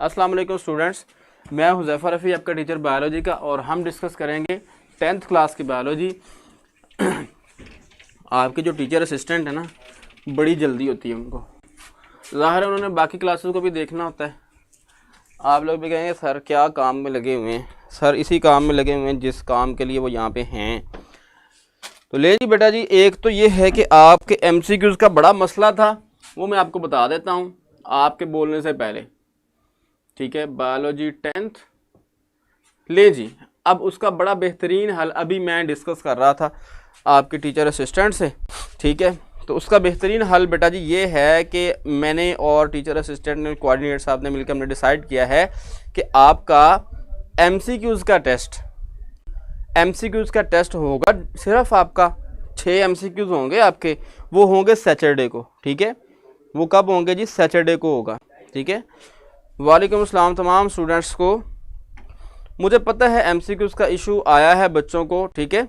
अस्सलाम वालेकुम स्टूडेंट्स, मैं हुज़ैफ़ा रफ़ी आपका टीचर बायोलॉजी का और हम डिस्कस करेंगे 10th क्लास की बायोलॉजी। आपके जो टीचर असिस्टेंट है ना, बड़ी जल्दी होती है उनको, ज़ाहिर है उन्होंने बाकी क्लासेस को भी देखना होता है। आप लोग भी कहेंगे सर क्या काम में लगे हुए हैं, सर इसी काम में लगे हुए हैं जिस काम के लिए वो यहाँ पे हैं। तो ले जी बेटा जी, एक तो ये है कि आपके MCQs का बड़ा मसला था, वो मैं आपको बता देता हूँ आपके बोलने से पहले, ठीक है। बायोलॉजी 10th ले जी, अब उसका बड़ा बेहतरीन हल अभी मैं डिस्कस कर रहा था आपके टीचर असिस्टेंट से, ठीक है। तो उसका बेहतरीन हल बेटा जी ये है कि मैंने और टीचर असिस्टेंट ने, कोऑर्डिनेटर साहब ने मिलकर हमने डिसाइड किया है कि आपका MCQs का टेस्ट होगा। सिर्फ आपका 6 MCQs होंगे आपके, वो होंगे सैटरडे को, ठीक है। वो कब होंगे जी? सैटरडे को होगा, ठीक है। वालेकुम अस्सलाम तमाम स्टूडेंट्स को। मुझे पता है MCQs का इशू आया है बच्चों को, ठीक है।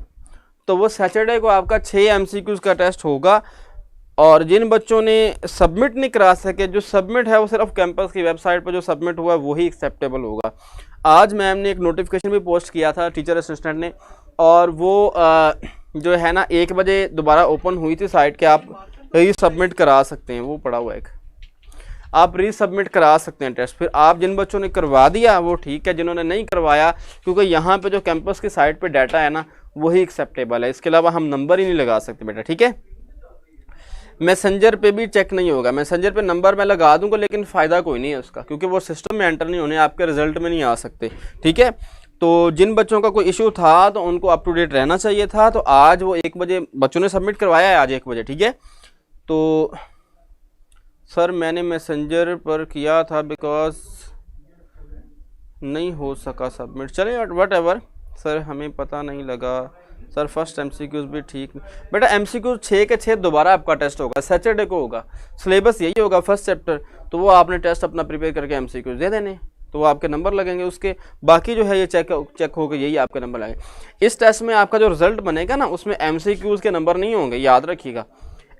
तो वो सैटरडे को आपका 6 MCQs का टेस्ट होगा और जिन बच्चों ने सबमिट नहीं करा सके, जो सबमिट है वो सिर्फ कैंपस की वेबसाइट पर जो सबमिट हुआ है वही एक्सेप्टेबल होगा। आज मैम ने एक नोटिफिकेशन भी पोस्ट किया था टीचर असिस्टेंट ने, और वो जो है ना 1 बजे दोबारा ओपन हुई थी साइट के, आप रीसबमिट करा सकते हैं। वो पड़ा हुआ एक, आप रीसबमिट करा सकते हैं टेस्ट। फिर आप जिन बच्चों ने करवा दिया वो ठीक है, जिन्होंने नहीं करवाया, क्योंकि यहाँ पे जो कैंपस की साइट पे डाटा है ना वही एक्सेप्टेबल है, इसके अलावा हम नंबर ही नहीं लगा सकते बेटा, ठीक है। मैसेंजर पे भी चेक नहीं होगा, मैसेंजर पे नंबर मैं लगा दूंगा लेकिन फ़ायदा कोई नहीं है उसका, क्योंकि वो सिस्टम में एंटर नहीं होने, आपके रिजल्ट में नहीं आ सकते, ठीक है। तो जिन बच्चों का कोई इशू था तो उनको अप टू डेट रहना चाहिए था। तो आज वो 1 बजे बच्चों ने सबमिट करवाया है, आज 1 बजे, ठीक है। तो सर मैंने मैसेंजर पर किया था बिकॉज नहीं हो सका सबमिट। चलिए वट एवर सर, हमें पता नहीं लगा सर। फर्स्ट MCQs भी ठीक बेटा, MCQs 6 के 6 दोबारा आपका टेस्ट होगा, सैटरडे को होगा। सिलेबस यही होगा फर्स्ट चैप्टर, तो वो आपने टेस्ट अपना प्रिपेयर करके MCQs दे देने, तो वो आपके नंबर लगेंगे उसके। बाकी जो है ये चेक होकर यही आपके नंबर लगेंगे। इस टेस्ट में आपका जो रिजल्ट बनेगा ना उसमें MCQs के नंबर नहीं होंगे, याद रखिएगा।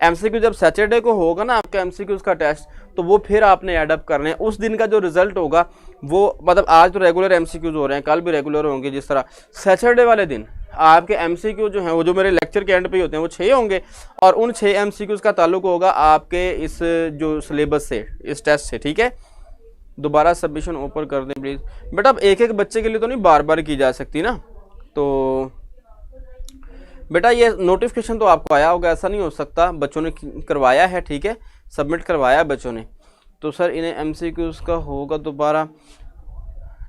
MCQ जब सैटरडे को होगा ना आपका MCQs का टेस्ट, तो वो फिर आपने एडअप करने हैं। उस दिन का जो रिजल्ट होगा वो, मतलब आज तो रेगुलर MCQs हो रहे हैं, कल भी रेगुलर होंगे, जिस तरह सैटरडे वाले दिन आपके MCQ जो हैं वो जो मेरे लेक्चर के एंड पे होते हैं वो 6 होंगे, और उन 6 MCQs का ताल्लुक होगा आपके इस जो सिलेबस से, इस टेस्ट से, ठीक है। दोबारा सबमिशन ओपन कर दें प्लीज़ बेटा। अब एक एक बच्चे के लिए तो नहीं बार बार की जा सकती ना, तो बेटा ये नोटिफिकेशन तो आपको आया होगा, ऐसा नहीं हो सकता, बच्चों ने करवाया है, ठीक है, सबमिट करवाया बच्चों ने। तो सर इन्हें MCQs का होगा दोबारा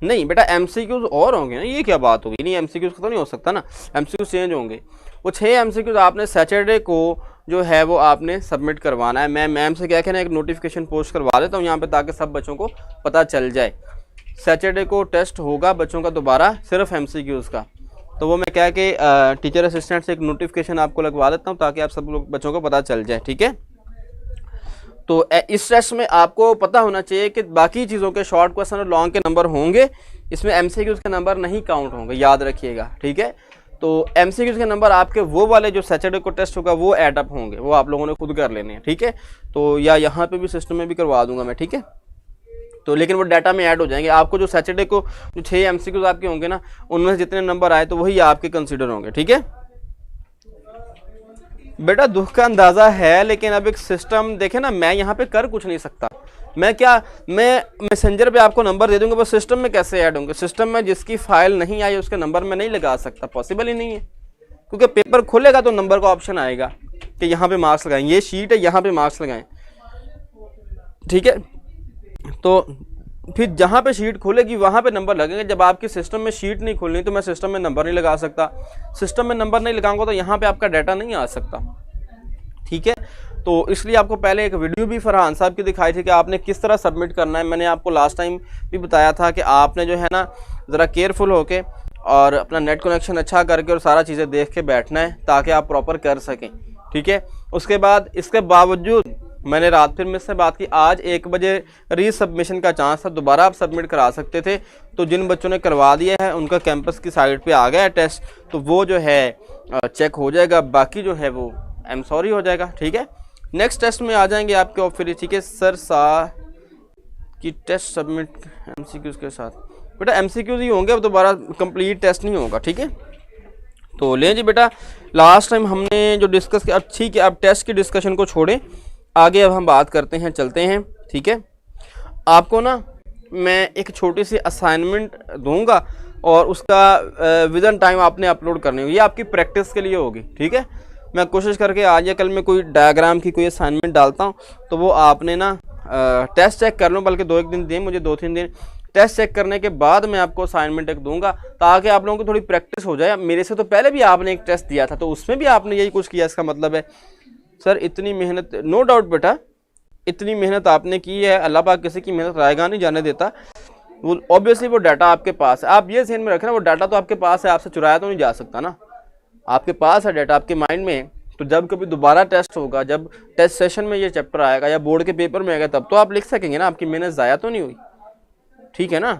नहीं बेटा, MCQs और होंगे ना, ये क्या बात होगी? नहीं MCQs का तो नहीं हो सकता ना, MCQs चेंज होंगे। वो 6 MCQs आपने सैटरडे को जो है वो आपने सबमिट करवाना है। मैं मैम से क्या कहना है, एक नोटिफिकेशन पोस्ट करवा देता हूँ यहाँ पे, ताकि सब बच्चों को पता चल जाए। सैटरडे को टेस्ट होगा बच्चों का दोबारा, सिर्फ MCQs का। तो वो मैं क्या कि टीचर असिस्टेंट से एक नोटिफिकेशन आपको लगवा देता हूँ ताकि आप सब लोग बच्चों को पता चल जाए, ठीक है। तो इस टेस्ट में आपको पता होना चाहिए कि बाकी चीज़ों के शॉर्ट क्वेश्चन और लॉन्ग के नंबर होंगे, इसमें MCQs के नंबर नहीं काउंट होंगे, याद रखिएगा, ठीक है। तो MCQs के नंबर आपके वो वाले जो सैटरडे को टेस्ट होगा वो एडअप होंगे, वो आप लोगों ने खुद कर लेने हैं, ठीक है। तो या यहाँ पे भी सिस्टम में भी करवा दूंगा मैं, ठीक है। तो लेकिन वो डाटा में ऐड हो जाएंगे। आपको जो सैटरडे को जो 6 MCQs आपके होंगे ना, उनमें से जितने नंबर आए तो वही आपके कंसीडर होंगे, ठीक है बेटा। दुख का अंदाज़ा है, लेकिन अब एक सिस्टम देखे ना, मैं यहाँ पे कर कुछ नहीं सकता। मैं मैसेंजर पे आपको नंबर दे दूंगा, बस सिस्टम में कैसे ऐड होंगे? सिस्टम में जिसकी फाइल नहीं आई उसके नंबर में नहीं लगा सकता, पॉसिबल ही नहीं है, क्योंकि पेपर खुलेगा तो नंबर का ऑप्शन आएगा कि यहाँ पे मार्क्स लगाएं, ये शीट है यहाँ पे मार्क्स लगाएं, ठीक है। तो फिर जहाँ पे शीट खुलेगी वहाँ पे नंबर लगेंगे। जब आपकी सिस्टम में शीट नहीं खुलनी तो मैं सिस्टम में नंबर नहीं लगा सकता, सिस्टम में नंबर नहीं लगाऊंगा तो यहाँ पे आपका डाटा नहीं आ सकता, ठीक है। तो इसलिए आपको पहले एक वीडियो भी फरहान साहब की दिखाई थी कि आपने किस तरह सबमिट करना है। मैंने आपको लास्ट टाइम भी बताया था कि आपने जो है ना ज़रा केयरफुल होके और अपना नेट कनेक्शन अच्छा करके और सारा चीज़ें देख के बैठना है ताकि आप प्रॉपर कर सकें, ठीक है। उसके बाद इसके बावजूद मैंने रात फिर मुझसे बात की, आज 1 बजे रीसबमिशन का चांस था, दोबारा आप सबमिट करा सकते थे। तो जिन बच्चों ने करवा दिया है उनका कैंपस की साइट पे आ गया है टेस्ट, तो वो जो है चेक हो जाएगा, बाकी जो है वो सॉरी हो जाएगा, ठीक है। नेक्स्ट टेस्ट में आ जाएंगे आपके ऑफ फिर, ठीक है। सर कि टेस्ट सबमिट एमसीक्यूज के साथ, बेटा एमसीक्यूज ही होंगे, अब दोबारा कंप्लीट टेस्ट नहीं होगा, ठीक है। तो लें जी बेटा, लास्ट टाइम हमने जो डिस्कस किया, अब ठीक है, अब टेस्ट की डिस्कशन को छोड़ें, आगे अब हम बात करते हैं, चलते हैं, ठीक है। आपको ना मैं एक छोटी सी असाइनमेंट दूंगा और उसका विद इन टाइम आपने अपलोड करनी होगी, ये आपकी प्रैक्टिस के लिए होगी, ठीक है। मैं कोशिश करके आज या कल में कोई डायग्राम की कोई असाइनमेंट डालता हूँ, तो वो आपने ना टेस्ट चेक कर लो, बल्कि 2-1 दिन दें मुझे, 2-3 दिन टेस्ट चेक करने के बाद मैं आपको असाइनमेंट एक दूंगा, ताकि आप लोगों की थोड़ी प्रैक्टिस हो जाए। मेरे से तो पहले भी आपने एक टेस्ट दिया था, तो उसमें भी आपने यही कुछ किया, इसका मतलब है सर इतनी मेहनत, नो डाउट बेटा इतनी मेहनत आपने की है, अल्लाह पाक किसी की मेहनत रायगा नहीं जाने देता। वो ऑब्वियसली वो डाटा आपके पास है, आप ये ध्यान में रखना, वो डाटा तो आपके पास है, आपसे चुराया तो नहीं जा सकता ना, आपके पास है डाटा, आपके माइंड में। तो जब कभी दोबारा टेस्ट होगा, जब टेस्ट सेशन में ये चैप्टर आएगा या बोर्ड के पेपर में आएगा, तब तो आप लिख सकेंगे ना, आपकी मेहनत ज़ाया तो नहीं हुई, ठीक है ना।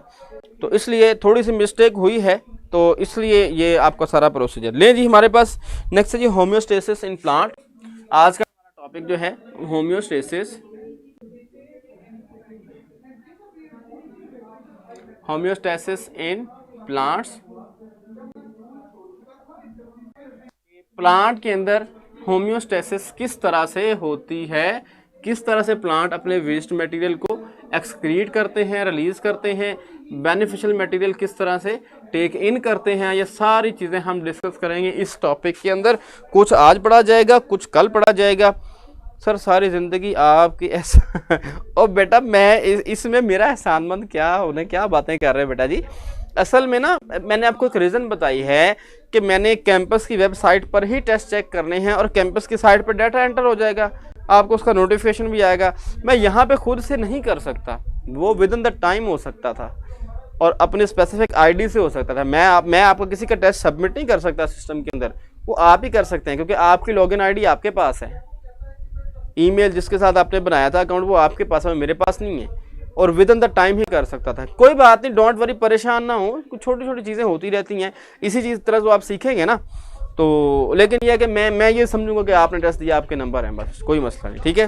तो इसलिए थोड़ी सी मिस्टेक हुई है, तो इसलिए ये आपका सारा प्रोसीजर। ले जी, हमारे पास नेक्स्ट है जी होम्योस्टेसिस इन प्लांट। आज का हमारा टॉपिक जो है homeostasis, homeostasis in plants. Plant के अंदर होम्योस्टेसिस किस तरह से होती है, किस तरह से प्लांट अपने वेस्ट मटेरियल को एक्सक्रीट करते हैं, रिलीज करते हैं, बेनिफिशियल मटेरियल किस तरह से टेक इन करते हैं, ये सारी चीज़ें हम डिस्कस करेंगे इस टॉपिक के अंदर। कुछ आज पढ़ा जाएगा, कुछ कल पढ़ा जाएगा। सर सारी ज़िंदगी आपकी ऐसा और बेटा मैं इसमें मेरा एहसानमंद क्या होने, क्या बातें कर रहे हैं बेटा जी। असल में ना मैंने आपको एक रीज़न बताई है कि मैंने कैंपस की वेबसाइट पर ही टेस्ट चेक करने हैं, और कैंपस की साइट पर डाटा एंटर हो जाएगा, आपको उसका नोटिफिकेशन भी आएगा। मैं यहाँ पे खुद से नहीं कर सकता, वो विद इन द टाइम हो सकता था और अपने स्पेसिफिक आईडी से हो सकता था। मैं आपको किसी का टेस्ट सबमिट नहीं कर सकता सिस्टम के अंदर, वो आप ही कर सकते हैं, क्योंकि आपकी लॉगिन आईडी आपके पास है, ईमेल जिसके साथ आपने बनाया था अकाउंट वो आपके पास है, मेरे पास नहीं है, और विद इन द टाइम ही कर सकता था। कोई बात नहीं, डोंट वरी, परेशान ना हो, कुछ छोटी छोटी चीज़ें होती रहती हैं, इसी चीज़ तरह जो आप सीखेंगे ना। तो लेकिन यह है कि मैं ये समझूंगा कि आपने टेस्ट दिया, आपके नंबर हैं, बस कोई मसला नहीं, ठीक है।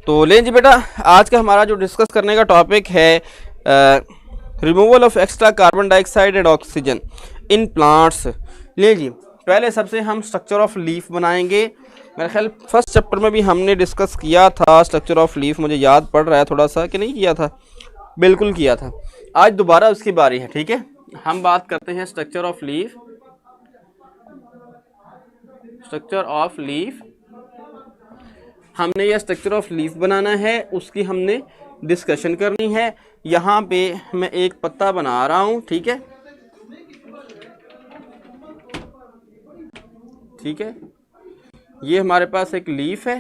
तो लें जी बेटा, आज का हमारा जो डिस्कस करने का टॉपिक है removal of extra carbon dioxide and oxygen in plants. ले जी, पहले सबसे हम स्ट्रक्चर ऑफ लीफ बनाएंगे। मेरा ख्याल फर्स्ट चैप्टर में भी हमने डिस्कस किया था स्ट्रक्चर ऑफ लीफ, मुझे याद पड़ रहा है थोड़ा सा कि नहीं किया था, बिल्कुल किया था। आज दोबारा उसकी बारी है, ठीक है। हम बात करते हैं structure of leaf. Structure of leaf, हमने यह स्ट्रक्चर ऑफ लीफ बनाना है, उसकी हमने डिस्कशन करनी है। यहाँ पे मैं एक पत्ता बना रहा हूँ, ठीक है, ठीक है। ये हमारे पास एक लीफ है,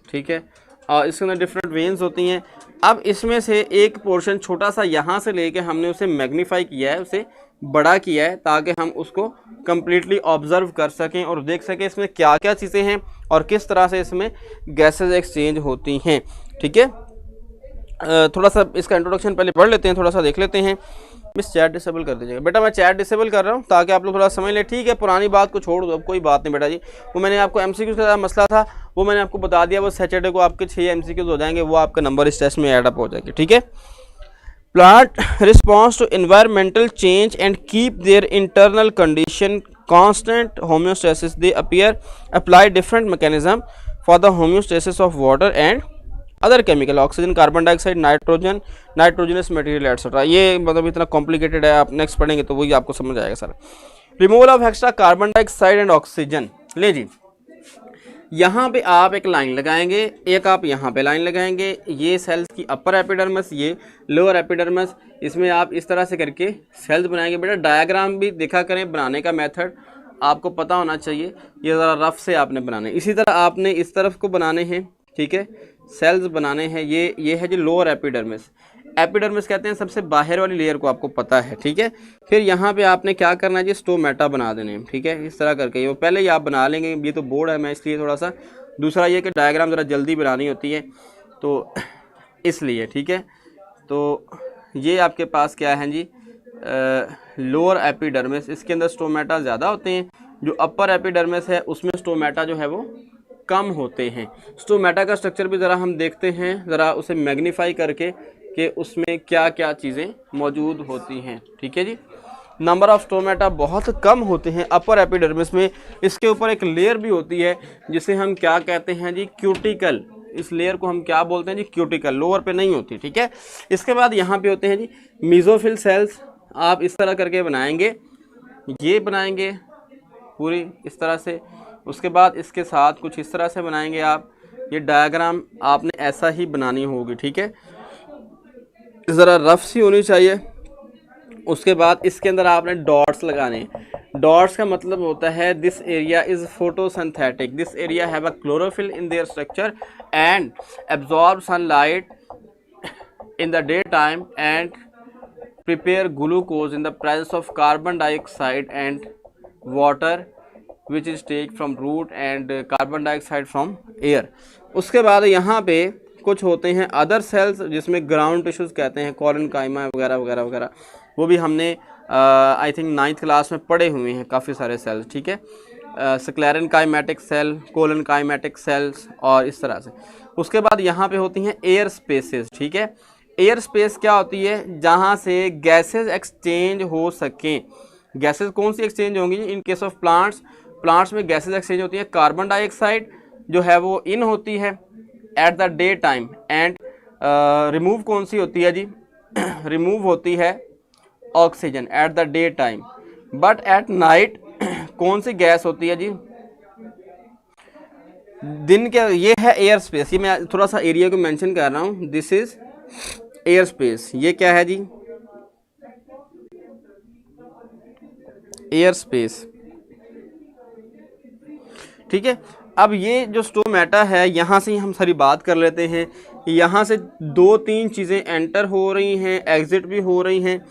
ठीक है, और इसके अंदर डिफरेंट वेन्स होती हैं। अब इसमें से एक पोर्शन छोटा सा यहाँ से लेके हमने उसे मैग्नीफाई किया है, उसे बड़ा किया है, ताकि हम उसको कम्प्लीटली ऑब्जर्व कर सकें और देख सकें इसमें क्या क्या चीज़ें हैं और किस तरह से इसमें गैसेज एक्सचेंज होती हैं, ठीक है। थोड़ा सा इसका इंट्रोडक्शन पहले पढ़ लेते हैं, थोड़ा सा देख लेते हैं। मिस चैट डिसेबल कर दीजिएगा बेटा, मैं चैट डिसेबल कर रहा हूँ ताकि आप लोग थोड़ा समझ लें, ठीक है। पुरानी बात को छोड़ दो, अब कोई बात नहीं बेटा जी। वो मैंने आपको एमसीक्यू का मसला था, वो मैंने आपको बता दिया, वो सैटरडे को आपके 6 एमसीक्यूज हो जाएंगे, वो आपका नंबर इस टेस्ट में ऐड अप हो जाएगी, ठीक है। Plant response to environmental change and keep their internal condition constant homeostasis. They appear apply different mechanism for the homeostasis of water and other chemical, oxygen, carbon dioxide, nitrogen, nitrogenous material etc. ये मतलब इतना complicated है, आप next पढ़ेंगे तो वही आपको समझ आएगा sir. Removal of extra carbon dioxide and oxygen. ले जी, यहाँ पे आप एक लाइन लगाएंगे, एक आप यहाँ पे लाइन लगाएंगे, ये सेल्स की अपर एपिडर्मिस, ये लोअर एपिडर्मिस, इसमें आप इस तरह से करके सेल्स बनाएंगे। बेटा डायग्राम भी देखा करें, बनाने का मेथड आपको पता होना चाहिए, ये ज़रा रफ से आपने बनाने। इसी तरह आपने इस तरफ को बनाने हैं, ठीक है, सेल्स बनाने हैं। ये है जो लोअर एपिडर्मिस, एपिडर्मिस कहते हैं सबसे बाहर वाली लेयर को, आपको पता है, ठीक है। फिर यहाँ पे आपने क्या करना है जी, स्टोमेटा बना देने हैं, ठीक है, इस तरह करके। ये पहले ही आप बना लेंगे, ये तो बोर्ड है, मैं इसलिए थोड़ा सा, दूसरा ये कि डायग्राम ज़रा जल्दी बनानी होती है तो इसलिए, ठीक है। तो ये आपके पास क्या है जी, लोअर एपिडर्मिस, इसके अंदर स्टोमेटा ज़्यादा होते हैं। जो अपर एपिडर्मिस है उसमें स्टोमेटा जो है वो कम होते हैं। स्टोमेटा का स्ट्रक्चर भी ज़रा हम देखते हैं, ज़रा उसे मैग्नीफाई करके कि उसमें क्या क्या चीज़ें मौजूद होती हैं। ठीक है जी, नंबर ऑफ स्टोमेटा बहुत कम होते हैं अपर एपिडर्मिस में। इसके ऊपर एक लेयर भी होती है जिसे हम क्या कहते हैं जी, क्यूटिकल। इस लेयर को हम क्या बोलते हैं जी, क्यूटिकल। लोअर पे नहीं होती, ठीक है। इसके बाद यहाँ पे होते हैं जी मीजोफिल सेल्स। आप इस तरह करके बनाएंगे, ये बनाएंगे पूरी इस तरह से। उसके बाद इसके साथ कुछ इस तरह से बनाएंगे आप। ये डायग्राम आपने ऐसा ही बनानी होगी, ठीक है, ज़रा रफ सी होनी चाहिए। उसके बाद इसके अंदर आपने डॉट्स लगाने। डॉट्स का मतलब होता है this area is photosynthetic, this area have a chlorophyll in their structure and absorb sunlight in the daytime and prepare glucose in the presence of carbon dioxide and water which is take from root and carbon dioxide from air। उसके बाद यहाँ पे कुछ होते हैं other sales जिसमें ground tissues कहते हैं, कॉरेनकाइमा वगैरह वगैरह वगैरह। वो भी हमने आई थिंक 9th क्लास में पढ़े हुए हैं काफ़ी सारे सेल्स, ठीक है। स्क्लेरेनकाइमेटिक सेल, कोलनकाइमेटिक सेल्स और इस तरह से। उसके बाद यहाँ पे होती हैं एयर स्पेसेस, ठीक है। एयर स्पेस क्या होती है, जहाँ से गैसेस एक्सचेंज हो सकें। गैसेस कौन सी एक्सचेंज होंगी, इन केस ऑफ प्लांट्स, प्लांट्स में गैसेस एक्सचेंज होती है। कार्बन डाइऑक्साइड जो है वो इन होती है at the day time and remove कौन सी होती है जी रिमूव होती है oxygen at the day time. But at night कौन सी गैस होती है जी, दिन के। ये है एयर स्पेस, ये मैं थोड़ा सा एरिया को मेंशन कर रहा हूँ। This is air space. ये क्या है जी, एयर स्पेस, ठीक है। अब ये जो स्टोमेटा है, यहाँ से हम सारी बात कर लेते हैं। यहाँ से 2-3 चीज़ें एंटर हो रही हैं, एग्जिट भी हो रही हैं,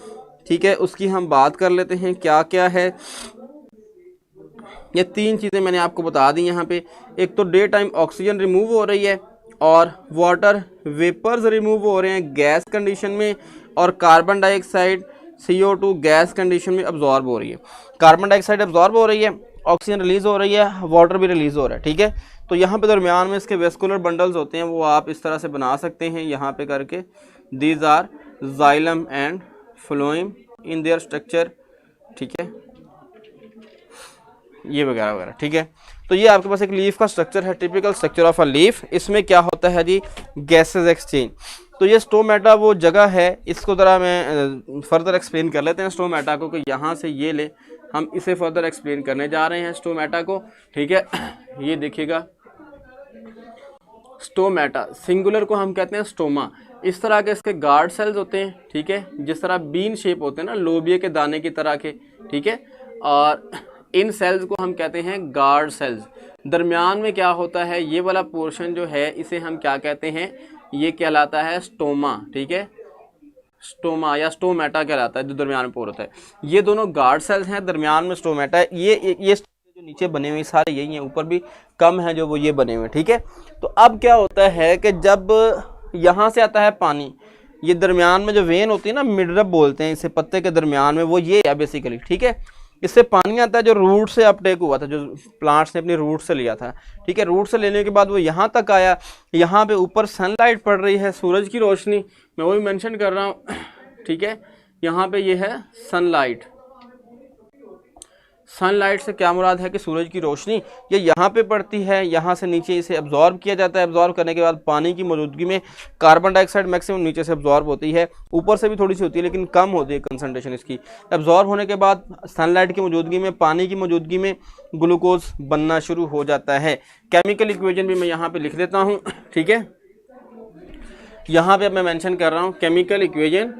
ठीक है। उसकी हम बात कर लेते हैं क्या क्या है। ये 3 चीज़ें मैंने आपको बता दी यहाँ पे। एक तो डे टाइम ऑक्सीजन रिमूव हो रही है और वाटर वेपर्स रिमूव हो रहे हैं गैस कंडीशन में, और carbon dioxide CO2 gas condition में अब्जॉर्ब हो रही है। कार्बन डाइऑक्साइड अब्जॉर्ब हो रही है, ऑक्सीजन रिलीज हो रही है, वाटर भी रिलीज हो रहा है, ठीक है। तो यहाँ पे दरमियान में इसके वेस्कुलर बंडल्स होते हैं, वो आप इस तरह से बना सकते हैं यहाँ पे करके। These are xylem and phloem in their structure, ठीक है, ये वगैरह वगैरह, ठीक है। तो ये आपके पास एक लीफ का स्ट्रक्चर है, typical structure of a leaf. इसमें क्या होता है जी, गैसेस एक्सचेंज। तो ये स्टोमेटा वो जगह है, इसको ज़रा मैं फर्दर एक्सप्लेन कर लेते हैं स्टोमेटा को, कि यहाँ से ये ले, हम इसे फर्दर एक्सप्लेन करने जा रहे हैं स्टोमेटा को, ठीक है। ये देखिएगा, स्टोमेटा सिंगुलर को हम कहते हैं स्टोमा। इस तरह के इसके गार्ड सेल्स होते हैं, ठीक है, जिस तरह बीन शेप होते हैं ना, लोबिया के दाने की तरह के, ठीक है। और इन सेल्स को हम कहते हैं गार्ड सेल्स। दरमियान में क्या होता है, ये वाला पोर्शन जो है इसे हम क्या कहते हैं, ये कहलाता है स्टोमा, ठीक है। स्टोमा या स्टोमेटा कहलाता है जो दरमियान में पोर होता है। ये दोनों गार्ड सेल्स हैं, दरमियान में स्टोमेटा है। ये जो नीचे बने हुए सारे यही हैं, ऊपर भी कम है जो वो ये बने हुए, ठीक है। तो अब क्या होता है कि जब यहाँ से आता है पानी, ये दरमियान में जो वेन होती है ना, मिडरब बोलते हैं इसे, पत्ते के दरमियान में, वो ये है बेसिकली, ठीक है। इससे पानी आता है जो रूट से अपटेक हुआ था, जो प्लांट्स ने अपनी रूट से लिया था, ठीक है। रूट से लेने के बाद वो यहाँ तक आया। यहाँ पे ऊपर सनलाइट पड़ रही है, सूरज की रोशनी, मैं वही मेंशन कर रहा हूँ, ठीक है। यहाँ पे ये है सनलाइट। सनलाइट से क्या मुराद है कि सूरज की रोशनी ये यहाँ पे पड़ती है, यहाँ से नीचे इसे एब्जॉर्ब किया जाता है। एब्जॉर्ब करने के बाद पानी की मौजूदगी में कार्बन डाइऑक्साइड मैक्सिमम नीचे से एब्जॉर्ब होती है, ऊपर से भी थोड़ी सी होती है लेकिन कम होती है कंसंट्रेशन इसकी। एब्जॉर्ब होने के बाद सनलाइट की मौजूदगी में, पानी की मौजूदगी में ग्लूकोज बनना शुरू हो जाता है। केमिकल इक्वेशन भी मैं यहाँ पर लिख देता हूँ, ठीक है। यहाँ पर मैं मैंशन कर रहा हूँ केमिकल इक्वेशन।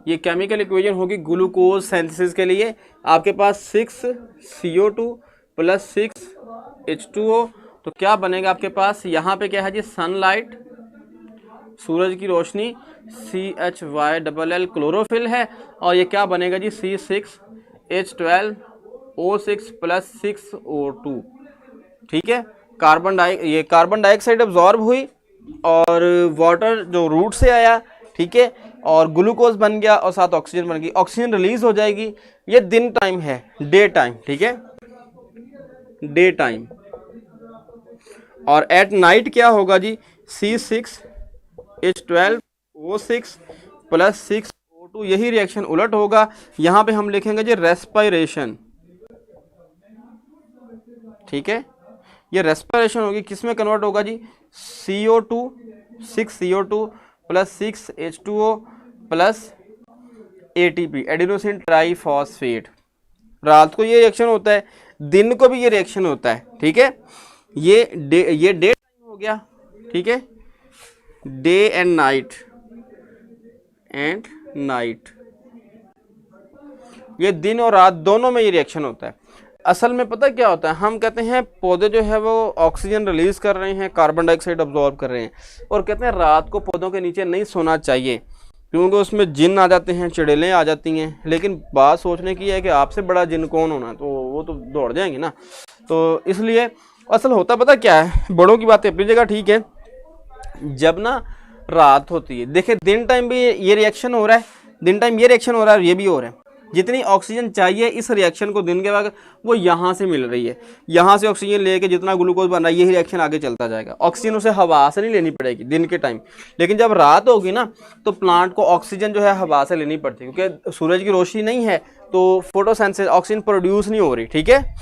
ये केमिकल इक्वेशन होगी ग्लूकोज सिंथेसिस के लिए। आपके पास 6CO2 + 6H2O, तो क्या बनेगा आपके पास, यहाँ पे क्या है जी, सनलाइट, सूरज की रोशनी, CHYLL क्लोरोफिल है, और ये क्या बनेगा जी, C6H12O6 + 6O2, ठीक है। कार्बन डाइऑक्साइड एब्जॉर्ब हुई और वाटर जो रूट से आया, ठीक है, और ग्लूकोज बन गया और साथ ऑक्सीजन बन गई, ऑक्सीजन रिलीज हो जाएगी। ये दिन टाइम है, डे टाइम, ठीक है, डे टाइम। और एट नाइट क्या होगा जी, C6H12O6 प्लस 6O2, यही रिएक्शन उलट होगा। यहां पे हम लिखेंगे जी रेस्पिरेशन, ठीक है, ये रेस्पिरेशन होगी, किस में कन्वर्ट होगा जी, CO2 6CO2 plus 6H2O plus ATP adenosine triphosphate. रात को ये रिएक्शन होता है, दिन को भी ये रिएक्शन होता है, ठीक है। ये डे टाइम हो गया, ठीक है, डे एंड नाइट, ये दिन और रात दोनों में ये रिएक्शन होता है। असल में पता क्या होता है, हम कहते हैं पौधे जो है वो ऑक्सीजन रिलीज कर रहे हैं, कार्बन डाइऑक्साइड अब्जॉर्ब कर रहे हैं, और कहते हैं रात को पौधों के नीचे नहीं सोना चाहिए क्योंकि उसमें जिन आ जाते हैं, चिड़ेलें आ जाती हैं। लेकिन बात सोचने की है कि आपसे बड़ा जिन कौन होना, तो वो तो दौड़ जाएंगे ना। तो इसलिए असल होता पता क्या है, बड़ों की बातें अपनी जगह ठीक है, जब ना रात होती है, देखिए दिन टाइम भी ये रिएक्शन हो रहा है, दिन टाइम ये रिएक्शन हो रहा है, ये भी हो रहा है। जितनी ऑक्सीजन चाहिए इस रिएक्शन को दिन के वक्त वो यहाँ से मिल रही है, यहाँ से ऑक्सीजन लेके जितना ग्लूकोज बन रहा है, यही रिएक्शन आगे चलता जाएगा। ऑक्सीजन उसे हवा से नहीं लेनी पड़ेगी दिन के टाइम, लेकिन जब रात होगी ना तो प्लांट को ऑक्सीजन जो है हवा से लेनी पड़ती है, क्योंकि सूरज की रोशनी नहीं है तो फोटोसिंथेसिस, ऑक्सीजन प्रोड्यूस नहीं हो रही, ठीक है,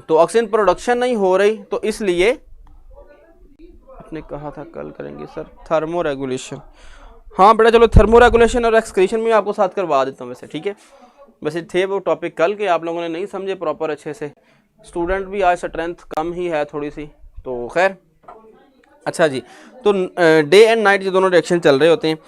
तो ऑक्सीजन प्रोडक्शन नहीं हो रही, तो इसलिए आपने कहा था कल करेंगे सर थर्मो रेगुलेशन। हाँ बेटा चलो, थर्मो रेगुलेशन और एक्सक्रीशन में आपको साथ करवा देता हूँ वैसे, ठीक है। वैसे थे वो टॉपिक कल के, आप लोगों ने नहीं समझे प्रॉपर अच्छे से, स्टूडेंट भी आज स्ट्रेंथ कम ही है थोड़ी सी, तो खैर। अच्छा जी, तो डे एंड नाइट जो दोनों रिएक्शन चल रहे होते हैं,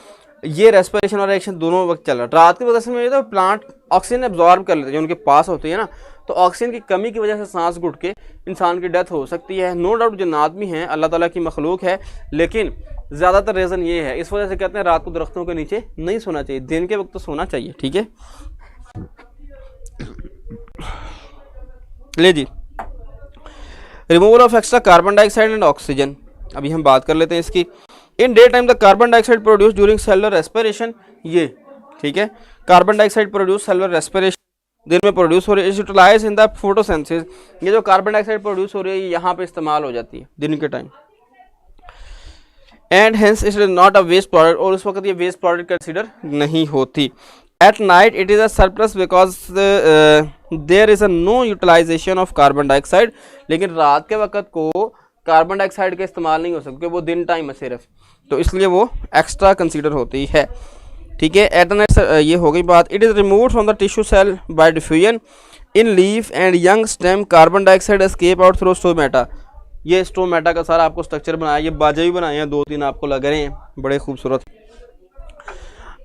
ये रेस्पिरेशन और रिएक्शन दोनों वक्त चल रहा है। रात की वजह से तो प्लांट ऑक्सीजन एब्जॉर्ब कर लेते हैं, जो उनके पास होती है ना, तो ऑक्सीजन की कमी की वजह से सांस घुट के इंसान की डेथ हो सकती है। नो डाउट जन्नात भी हैं, अल्लाह ताला की मखलूक है, लेकिन ज़्यादातर रीज़न ये है, इस वजह से कहते हैं रात को दरख्तों के नीचे नहीं सोना चाहिए, दिन के वक्त तो सोना चाहिए, ठीक है। ले जी, removal of extra carbon dioxide and oxygen, अभी हम बात कर लेते हैं इसकी। In day time the carbon dioxide produce during cellular respiration, ये ठीक है, carbon dioxide produce cellular respiration, दिन में प्रोड्यूस हो रही है, यूटिलाइज इन द फोटोसिंथेसिस, ये जो कार्बन डाइऑक्साइड प्रोड्यूस हो रही है यहाँ पे इस्तेमाल हो जाती है दिन के time. And hence it is not a waste product, और उस वक्त ये वेस्ट प्रोडक्ट कंसिडर नहीं होती। At night it is a surplus because there is a no utilization of carbon dioxide, लेकिन रात के वक्त को कार्बन डाइऑक्साइड का इस्तेमाल नहीं हो सकता क्योंकि वो दिन टाइम है सिर्फ, तो इसलिए वो एक्स्ट्रा कंसीडर होती है, ठीक है। एट नाइट ये हो गई बात। It is removed from the tissue cell by diffusion in leaf and young stem, carbon dioxide escape out through stomata, ये स्टोमेटा का सारा आपको स्ट्रक्चर बनाया, ये बाजे भी बनाए हैं, 2-3 आपको लग रहे हैं बड़े खूबसूरत।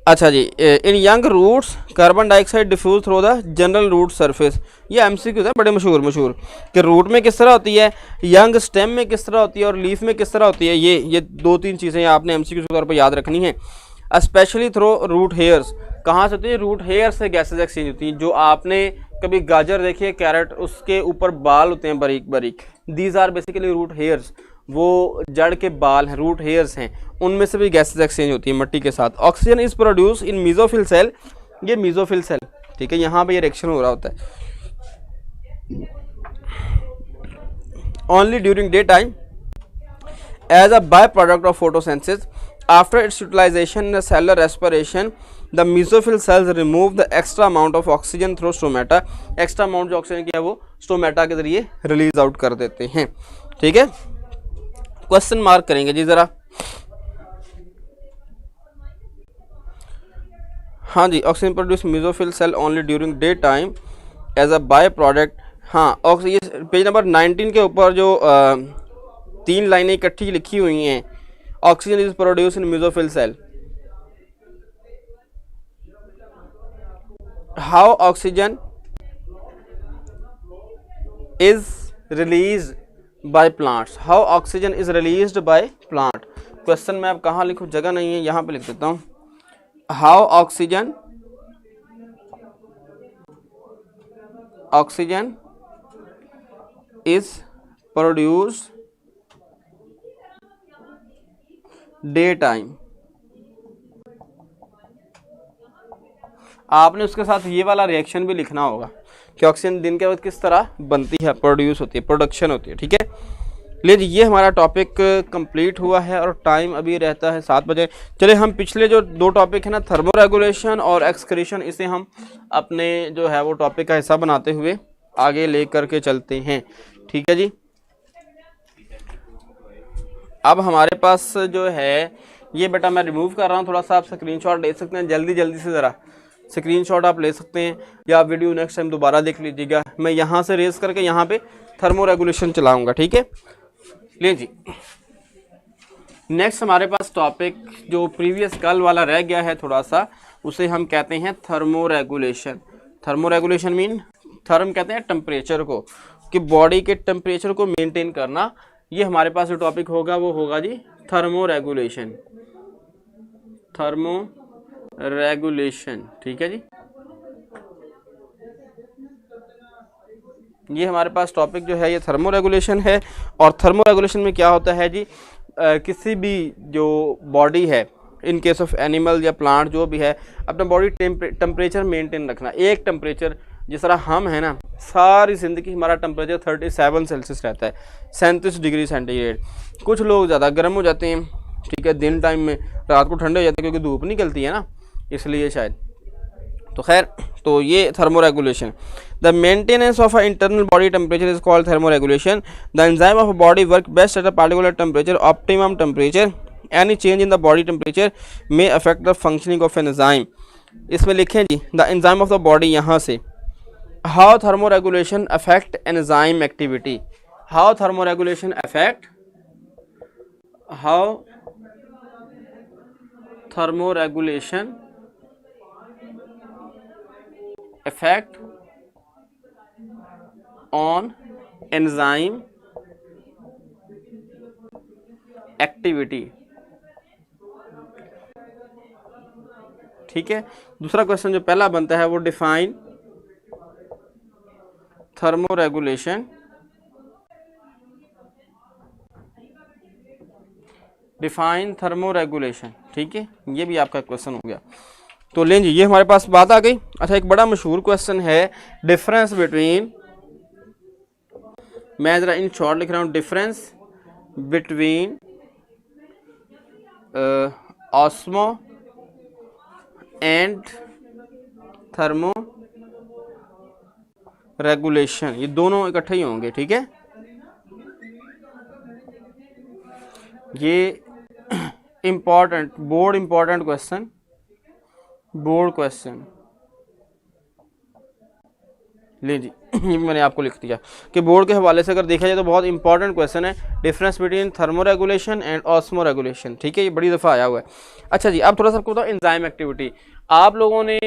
अच्छा जी, in young roots carbon dioxide diffuse through the general root surface, ये एमसीक्यू है बड़े मशहूर कि रूट में किस तरह होती है, यंग स्टेम में किस तरह होती है और लीफ में किस तरह होती है। ये 2-3 चीज़ें आपने एमसीक्यू के तौर पर याद रखनी है। स्पेशली थ्रू रूट हेयर्स, कहाँ से होती है, रूट हेयर से गैसेज एक्सचेंज होती हैं। जो आपने कभी गाजर देखी है, कैरेट, उसके ऊपर बाल होते हैं बारीक बारीक, these are basically root hairs, वो जड़ के बाल हैं, रूट हेयर्स हैं, उनमें से भी गैसेज एक्सचेंज होती है मट्टी के साथ। Oxygen is produce in mesophyll cell, ये मीजोफिल सेल, ठीक है, यहाँ पे ये रिएक्शन हो रहा होता है only during day time as a by product of photosynthesis. After its utilization in cellular respiration, the mesophyll cells remove the extra amount of oxygen through stomata. Extra amount जो ऑक्सीजन की है वो stomata के जरिए release out कर देते हैं, ठीक है। क्वेश्चन मार्क करेंगे जी ज़रा। हाँ जी, oxygen produce mesophyll cell only during day time as a by product. हाँ, ऑक्सीजन पेज नंबर 19 के ऊपर जो 3 लाइनें इकट्ठी लिखी हुई हैं, oxygen is produce in mesophyll cell. How oxygen is release by plants, how oxygen is released by plant. Question में अब कहाँ लिखूँ, जगह नहीं है, यहाँ पे लिख देता हूँ। How oxygen is produced day time आपने उसके साथ ये वाला रिएक्शन भी लिखना होगा कि ऑक्सीजन दिन के वक्त किस तरह बनती है, प्रोड्यूस होती है, प्रोडक्शन होती है। ठीक है, ले जी, ये हमारा टॉपिक कंप्लीट हुआ है और टाइम अभी रहता है 7 बजे। चले हम पिछले जो 2 टॉपिक है ना, थर्मो रेगुलेशन और एक्सक्रीशन, इसे हम अपने जो है वो टॉपिक का हिस्सा बनाते हुए आगे ले करके चलते हैं। ठीक है जी, अब हमारे पास जो है ये बेटा मैं रिमूव कर रहा हूँ, थोड़ा सा आप स्क्रीनशॉट ले सकते हैं, जल्दी जल्दी से ज़रा स्क्रीनशॉट आप ले सकते हैं, या आप वीडियो नेक्स्ट टाइम दोबारा देख लीजिएगा। मैं यहाँ से रेस करके यहाँ पे थर्मो रेगुलेशन चलाऊँगा। ठीक है, ले जी, नेक्स्ट हमारे पास टॉपिक जो प्रीवियस कल वाला रह गया है थोड़ा सा, उसे हम कहते हैं thermo regulation. Thermo regulation mean, therm कहते हैं टेम्परेचर को, कि बॉडी के टेम्परेचर को मेंटेन करना। ये हमारे पास जो टॉपिक होगा वो होगा जी थर्मो रेगुलेशन। थर्मो रेगुलेशन, ठीक है जी, ये हमारे पास टॉपिक जो है ये थर्मो रेगुलेशन है। और थर्मो रेगुलेशन में क्या होता है जी, किसी भी जो बॉडी है, इन केस ऑफ एनिमल या प्लांट जो भी है, अपना बॉडी टेम्परेचर मेंटेन रखना, एक टेम्परेचर। जिस तरह हम है ना, सारी ज़िंदगी हमारा टेम्परेचर 37 सेल्सियस रहता है, 37 डिग्री सेंटीग्रेड। कुछ लोग ज़्यादा गर्म हो जाते हैं, ठीक है, दिन टाइम में, रात को ठंडे हो जाते हैं क्योंकि धूप निकलती है ना, इसलिए शायद। तो खैर, तो ये thermoregulation, the maintenance of a internal body temperature is called thermoregulation. The enzyme of a body work best at a particular temperature, optimum temperature. Any change in the body temperature may affect the functioning of enzyme. इसमें लिखें जी the enzyme of the body, यहाँ से how thermoregulation affect enzyme activity. How thermoregulation affect, how thermoregulation effect on enzyme activity। ठीक है, दूसरा question जो पहला बनता है वो define thermo regulation, define thermo regulation. ठीक है, ये भी आपका क्वेश्चन हो गया। तो लें जी, ये हमारे पास बात आ गई। अच्छा, एक बड़ा मशहूर क्वेश्चन है, डिफरेंस बिटवीन, मैं ज़रा इन शॉर्ट लिख रहा हूँ, difference between osmo and thermo regulation, ये दोनों इकट्ठे ही होंगे। ठीक है, ये important, board important question, board question. ले जी, ये मैंने आपको लिख दिया कि बोर्ड के हवाले से अगर देखा जाए तो बहुत इंपॉर्टेंट क्वेश्चन है, difference between thermo regulation and osmo regulation. ठीक है, ये बड़ी दफ़ा आया हुआ है। अच्छा जी, अब थोड़ा सा आपको बताओ एंजाइम एक्टिविटी। आप लोगों ने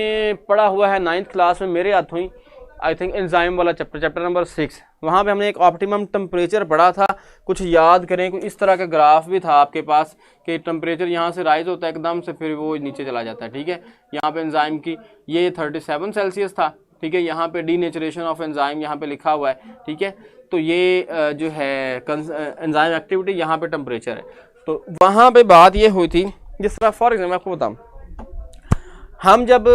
पढ़ा हुआ है 9th क्लास में, मेरे हाथों ही आई थिंक एंजाइम वाला चैप्टर, चैप्टर नंबर 6, वहाँ पे हमने एक ऑप्टिमम टेम्परेचर पढ़ा था। कुछ याद करें, कुछ इस तरह का ग्राफ भी था आपके पास कि टेम्परेचर यहाँ से राइज होता है एकदम से, फिर वो नीचे चला जाता है। ठीक है, यहाँ पे एंजाइम की ये 37 सेल्सियस था। ठीक है, यहाँ पे डीनेचुरेशन ऑफ एंजाइम यहाँ पे लिखा हुआ है। ठीक है, तो ये जो है एंजाइम एक्टिविटी, यहाँ पे टेम्परेचर है। तो वहाँ पे बात ये हुई थी, जिस तरह फॉर एग्जाम्पल आपको बताऊँ, हम जब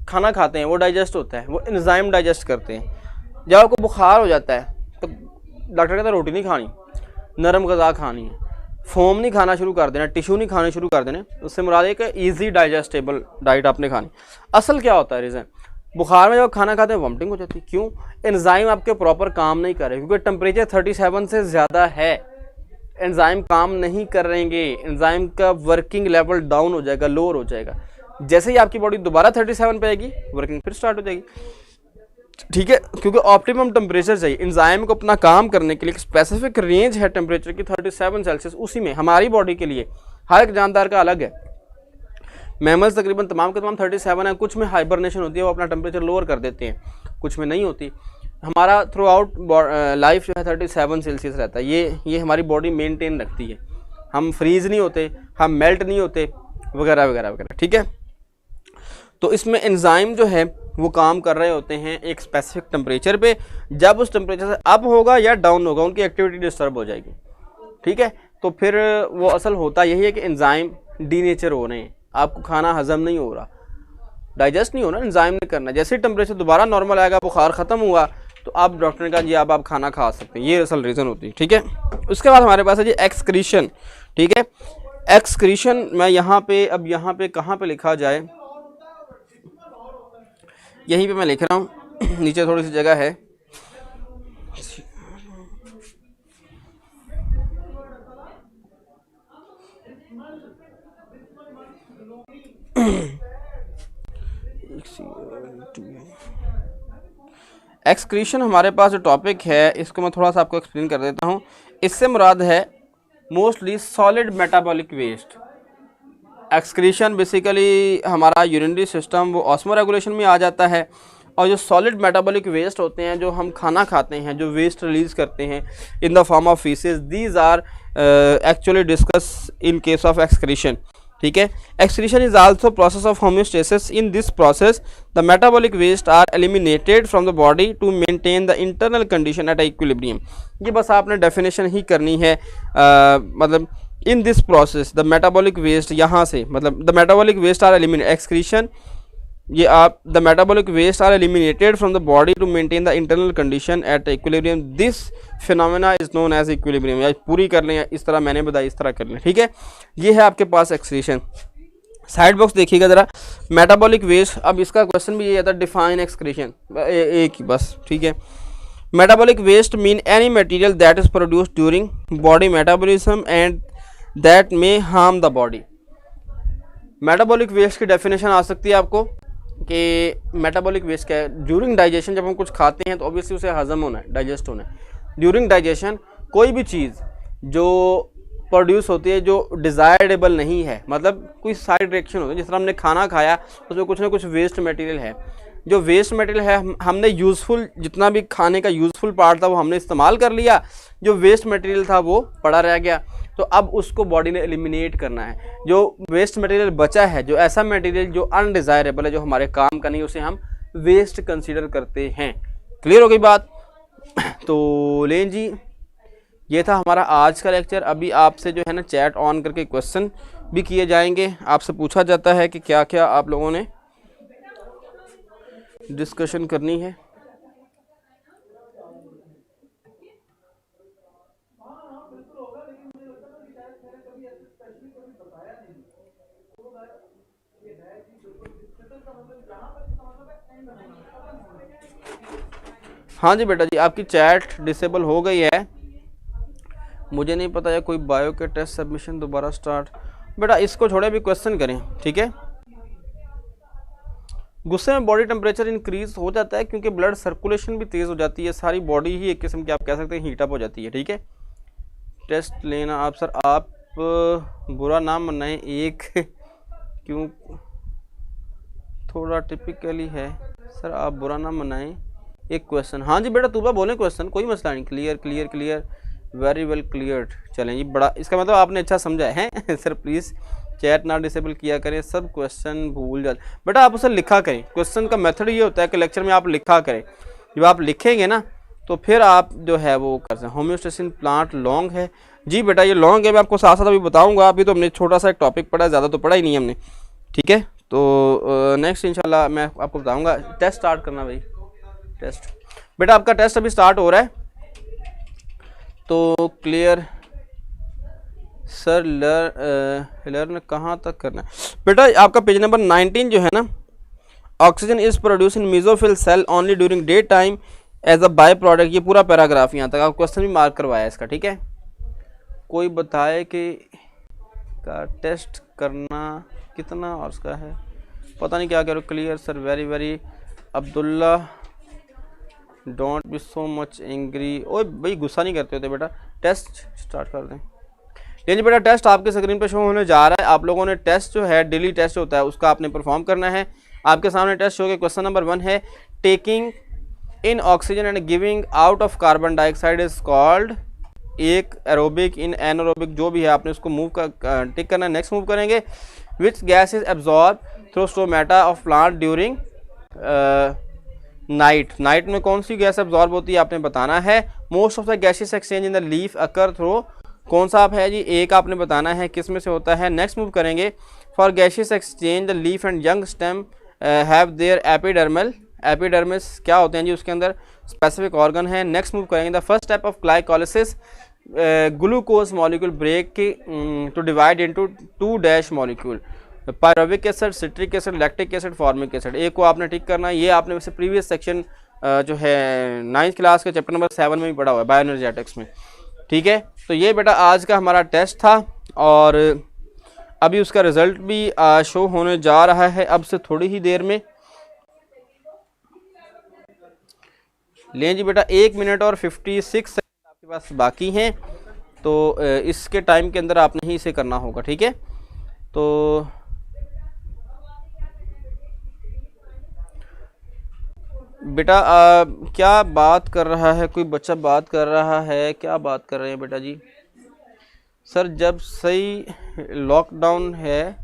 खाना खाते हैं वो डाइजेस्ट होता है, वो एंजाइम डाइजेस्ट करते हैं। जब आपको बुखार हो जाता है तो डॉक्टर कहता है रोटी नहीं खानी, नरम ग़िज़ा खानी है, फोम नहीं खाना शुरू कर देना, टिश्यू नहीं खाने शुरू कर देने। उससे मुराद है कि ईजी डाइजेस्टेबल डाइट आपने खानी। असल क्या होता है रीज़न, बुखार में जब खाना खाते हैं वॉमिटिंग हो जाती है। क्यों? एंजाइम आपके प्रॉपर काम नहीं कर रहे, क्योंकि टेम्परेचर 37 से ज़्यादा है, एंजाइम काम नहीं कर रहेंगे, एंजाइम का वर्किंग लेवल डाउन हो जाएगा, लोअर हो जाएगा। जैसे ही आपकी बॉडी दोबारा 37 पे आएगी, वर्किंग फिर स्टार्ट हो जाएगी। ठीक है, क्योंकि ऑप्टिमम टेम्परेचर चाहिए एंजाइम को अपना काम करने के लिए। एक स्पेसिफिक रेंज है टेम्परेचर की 37 सेल्सियस, उसी में हमारी बॉडी के लिए, हर एक जानदार का अलग है। मैमल्स तकरीबन तमाम के तमाम 37 है, कुछ में हाइबरनेशन होती है, वो अपना टेम्परेचर लोअर कर देते हैं, कुछ में नहीं होती। हमारा थ्रू आउट लाइफ जो है 37 सेल्सियस रहता है। ये हमारी बॉडी मेंटेन रखती है, हम फ्रीज नहीं होते, हम मेल्ट नहीं होते, वगैरह वगैरह वगैरह। ठीक है, तो इसमें एंजाइम जो है वो काम कर रहे होते हैं एक स्पेसिफिक टेम्परेचर पे। जब उस टेम्परेचर से अप होगा या डाउन होगा, उनकी एक्टिविटी डिस्टर्ब हो जाएगी। ठीक है, तो फिर वो असल होता यही है कि एंजाइम डीनेचर हो रहे हैं, आपको खाना हजम नहीं हो रहा। डाइजेस्ट नहीं होना, एंजाइम ने करना। जैसे ही टेम्परेचर दोबारा नॉर्मल आएगा, बुखार ख़त्म हुआ, तो आप डॉक्टर ने कहा जी अब आप खाना खा सकते हैं। ये असल रीज़न होती है, ठीक है। उसके बाद हमारे पास है जी एक्सक्रीशन, ठीक है। एक्सक्रीशन मैं यहाँ पे, अब यहाँ पे कहाँ पे लिखा जाए, यहीं पे मैं लिख रहा हूँ, नीचे थोड़ी सी जगह है। एक्सक्रीशन हमारे पास जो टॉपिक है, इसको मैं थोड़ा सा आपको एक्सप्लेन कर देता हूँ। इससे मुराद है mostly solid metabolic waste. Excretion basically हमारा यूरिनरी सिस्टम वो ऑस्मो रेगुलेशन में आ जाता है, और जो सॉलिड मेटाबॉलिक वेस्ट होते हैं, जो हम खाना खाते हैं, जो वेस्ट रिलीज़ करते हैं in the form of faeces, these are actually discuss in case of excretion, ठीक है। Excretion is also process of homeostasis. In this process the metabolic waste are eliminated from the body to maintain the internal condition at equilibrium. ये बस आपने definition ही करनी है, मतलब in this process the metabolic waste, यहाँ से मतलब the metabolic waste are eliminated, excretion ये आप the metabolic waste are eliminated from the body to maintain the internal condition at equilibrium. This phenomena is known as equilibrium. या पूरी कर लें, इस तरह मैंने बताया, इस तरह कर लें, ठीक है। ये है आपके पास एक्सक्रीशन। साइड बॉक्स देखिएगा ज़रा, मेटाबॉलिक वेस्ट। अब इसका क्वेश्चन भी ये आता है, डिफाइन एक्सक्रीशन, एक ही बस, ठीक है। Metabolic waste mean any material that is produced during body metabolism and that may harm the body. Metabolic waste की डेफिनेशन आ सकती है आपको कि मेटाबॉलिक वेस्ट क्या है। ड्यूरिंग डाइजेशन जब हम कुछ खाते हैं तो ऑब्वियसली उसे हजम होना है, डाइजेस्ट होना है। ड्यूरिंग डाइजेशन कोई भी चीज़ जो प्रोड्यूस होती है जो डिज़ायरेबल नहीं है, मतलब कोई साइड रिएक्शन होती है, जिस तरह हमने खाना खाया उसमें कुछ ना कुछ वेस्ट मटेरियल है। जो वेस्ट मटेरियल है हमने यूज़फुल, जितना भी खाने का यूज़फुल पार्ट था वो हमने इस्तेमाल कर लिया, जो वेस्ट मटेरियल था वो पड़ा रह गया, तो अब उसको बॉडी ने एलिमिनेट करना है। जो वेस्ट मटेरियल बचा है, जो ऐसा मटेरियल जो अनडिज़ायरेबल है, जो हमारे काम का नहीं, उसे हम वेस्ट कंसीडर करते हैं। क्लियर हो गई बात? तो लें जी, ये था हमारा आज का लेक्चर। अभी आपसे जो है ना चैट ऑन करके क्वेश्चन भी किए जाएंगे। आपसे पूछा जाता है कि क्या क्या आप लोगों ने डिस्कशन करनी है। हाँ जी बेटा जी, आपकी चैट डिसेबल हो गई है। मुझे नहीं पता है कोई बायो के टेस्ट सबमिशन दोबारा स्टार्ट। बेटा इसको छोड़े, भी क्वेश्चन करें, ठीक है। गुस्से में बॉडी टेम्परेचर इंक्रीज हो जाता है क्योंकि ब्लड सर्कुलेशन भी तेज़ हो जाती है, सारी बॉडी ही एक किस्म की आप कह सकते हैं हीटअप हो जाती है, ठीक है। टेस्ट लेना आप सर, आप बुरा ना मनाएं, एक क्यों थोड़ा टिपिकली है सर, आप बुरा ना मनाएं, एक क्वेश्चन। हाँ जी बेटा तूबा बोले क्वेश्चन, कोई मसला नहीं। Clear clear clear, very well clear. चलें जी, बड़ा इसका मतलब आपने अच्छा समझा है। सर प्लीज़ चैट ना डिसेबल किया करें, सब क्वेश्चन भूल जाते बेटा, आप उसे लिखा करें। क्वेश्चन का मेथड ये होता है कि लेक्चर में आप लिखा करें, जब आप लिखेंगे ना तो फिर आप जो है वो कर सकते हैं। होम्योस्टेसिस प्लांट लॉन्ग है जी बेटा, ये लॉन्ग है, मैं आपको साथ साथ अभी बताऊंगा। अभी तो हमने छोटा सा एक टॉपिक पढ़ा है, ज़्यादा तो पढ़ा ही नहीं हमने, ठीक है। तो नेक्स्ट इंशाल्लाह मैं आपको बताऊंगा। टेस्ट स्टार्ट करना भाई, टेस्ट बेटा आपका टेस्ट अभी स्टार्ट हो रहा है। तो क्लियर सर, लर्न कहाँ तक करना है बेटा? आपका पेज नंबर 19 जो है ना, oxygen is produce in mesophyll cell only during day time as a by product. ये पूरा पैराग्राफ यहाँ तक आप क्वेश्चन भी मार्क करवाया इसका, ठीक है। कोई बताए कि का टेस्ट करना कितना और उसका है, पता नहीं क्या करो। Clear sir, very very. Abdullah don't be so much angry. ओए भाई गुस्सा नहीं करते होते बेटा। टेस्ट स्टार्ट कर दें। लेकिन बेटा टेस्ट आपके स्क्रीन पे शो होने जा रहा है। आप लोगों ने टेस्ट जो है डेली टेस्ट होता है उसका आपने परफॉर्म करना है। आपके सामने टेस्ट हो गया। क्वेश्चन नंबर 1 है, taking in oxygen and giving out of carbon dioxide is called. एक एरोबिक, इन एनरोबिक, जो भी है आपने उसको मूव का टिक करना है। नेक्स्ट मूव करेंगे, which gas is absorb through stomata of plant during night. Night में कौन सी गैस एब्जॉर्ब होती है आपने बताना है। Most of the gases exchange in the leaf occur through, कौन सा आप है जी, एक आपने बताना है किस में से होता है। नेक्स्ट मूव करेंगे, for gases exchange the leaf and young stem have their epidermis क्या होते हैं जी, उसके अंदर स्पेसिफिक ऑर्गन है। नेक्स्ट मूव करेंगे, the first step of glycolysis glucose molecule break to divide into 2 dash molecule, pyruvic acid, citric acid, lactic acid, formic acid. एक को आपने ठीक करना है, ये आपने वैसे प्रीवियस सेक्शन जो है 9th क्लास के चैप्टर नंबर 7 में भी पढ़ा हुआ है, बायोएनर्जेटिक्स में, ठीक है। तो ये बेटा आज का हमारा टेस्ट था और अभी उसका रिजल्ट भी शो होने जा रहा है अब से थोड़ी ही देर में। लें जी बेटा, 1 मिनट और 56 सेकंड आपके पास बाकी हैं, तो इसके टाइम के अंदर आपने ही इसे करना होगा, ठीक है। तो बेटा क्या बात कर रहा है, कोई बच्चा बात कर रहा है, क्या बात कर रहे हैं बेटा जी? सर जब सही लॉकडाउन है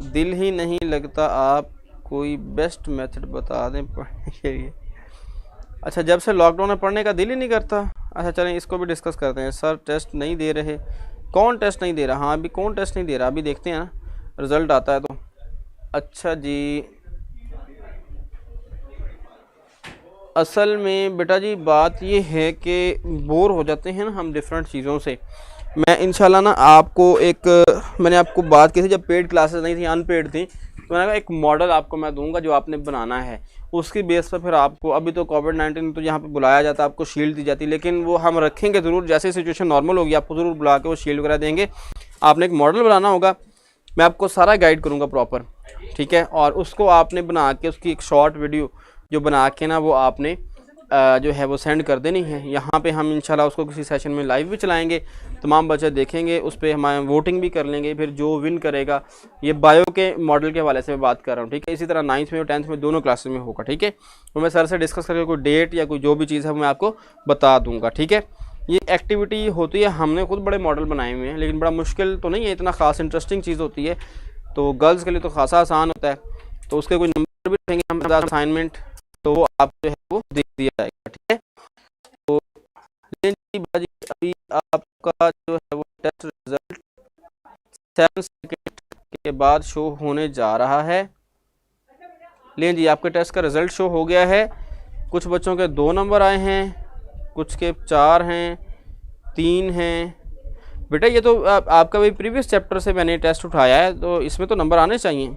दिल ही नहीं लगता, आप कोई बेस्ट मेथड बता दें पढ़ने के लिए। अच्छा, जब से लॉकडाउन में पढ़ने का दिल ही नहीं करता। अच्छा चलें इसको भी डिस्कस करते हैं। सर टेस्ट नहीं दे रहे, कौन टेस्ट नहीं दे रहा? हाँ अभी कौन टेस्ट नहीं दे रहा, अभी देखते हैं ना रिज़ल्ट आता है तो। अच्छा जी, असल में बेटा जी बात ये है कि बोर हो जाते हैं ना हम डिफरेंट चीज़ों से। मैं इंशाल्लाह ना आपको मैंने आपको बात की थी जब पेड क्लासेस नहीं थी, अनपेड थी, तो मैंने कहा एक मॉडल आपको मैं दूंगा जो आपने बनाना है, उसकी बेस पर फिर आपको, अभी तो कोविड-19 तो यहाँ पे बुलाया जाता, आपको शील्ड दी जाती, लेकिन वो हम रखेंगे ज़रूर, जैसे सिचुएशन नॉर्मल होगी आपको ज़रूर बुला के वो शील्ड वगैरह देंगे। आपने एक मॉडल बनाना होगा, मैं आपको सारा गाइड करूँगा प्रॉपर, ठीक है। और उसको आपने बना के उसकी एक शॉर्ट वीडियो जो बना के ना वो आपने जो है वो सेंड कर देनी है। यहाँ पे हम इंशाल्लाह उसको किसी सेशन में लाइव भी चलाएंगे, तमाम बच्चे देखेंगे, उस पर हमारे वोटिंग भी कर लेंगे, फिर जो विन करेगा, ये बायो के मॉडल के हवाले से मैं बात कर रहा हूँ, ठीक है। इसी तरह 9th में और 10th में दोनों क्लासेस में होगा, ठीक है। तो मैं सर से डिस्कस करके कोई डेट या कोई जो भी चीज़ है मैं आपको बता दूँगा, ठीक है। ये एक्टिविटी होती है, हमने खुद बड़े मॉडल बनाए हुए हैं, लेकिन बड़ा मुश्किल तो नहीं है, इतना ख़ास इंटरेस्टिंग चीज़ होती है, तो गर्ल्स के लिए तो खासा आसान होता है। तो उसके कोई नंबर भी रहेंगे हम असाइनमेंट, तो वो आप जो है वो दे दिया जाएगा, ठीक है। तो अभी आपका जो है वो टेस्ट रिजल्ट 7 सेकंड के बाद शो होने जा रहा है। लें जी, आपके टेस्ट का रिजल्ट शो हो गया है। कुछ बच्चों के 2 नंबर आए हैं, कुछ के 4 हैं, 3 हैं। बेटा ये तो आपका भी प्रीवियस चैप्टर से मैंने टेस्ट उठाया है, तो इसमें तो नंबर आने चाहिए।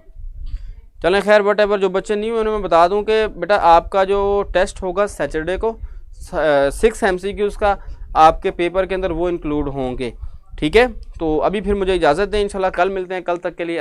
चलें खैर, वट एवर, जो बच्चे नहीं हुए उन्हें मैं बता दूं कि बेटा आपका जो टेस्ट होगा सैटरडे को 6 MCQs का आपके पेपर के अंदर वो इंक्लूड होंगे, ठीक है। तो अभी फिर मुझे इजाज़त दें, इंशाल्लाह कल मिलते हैं, कल तक के लिए।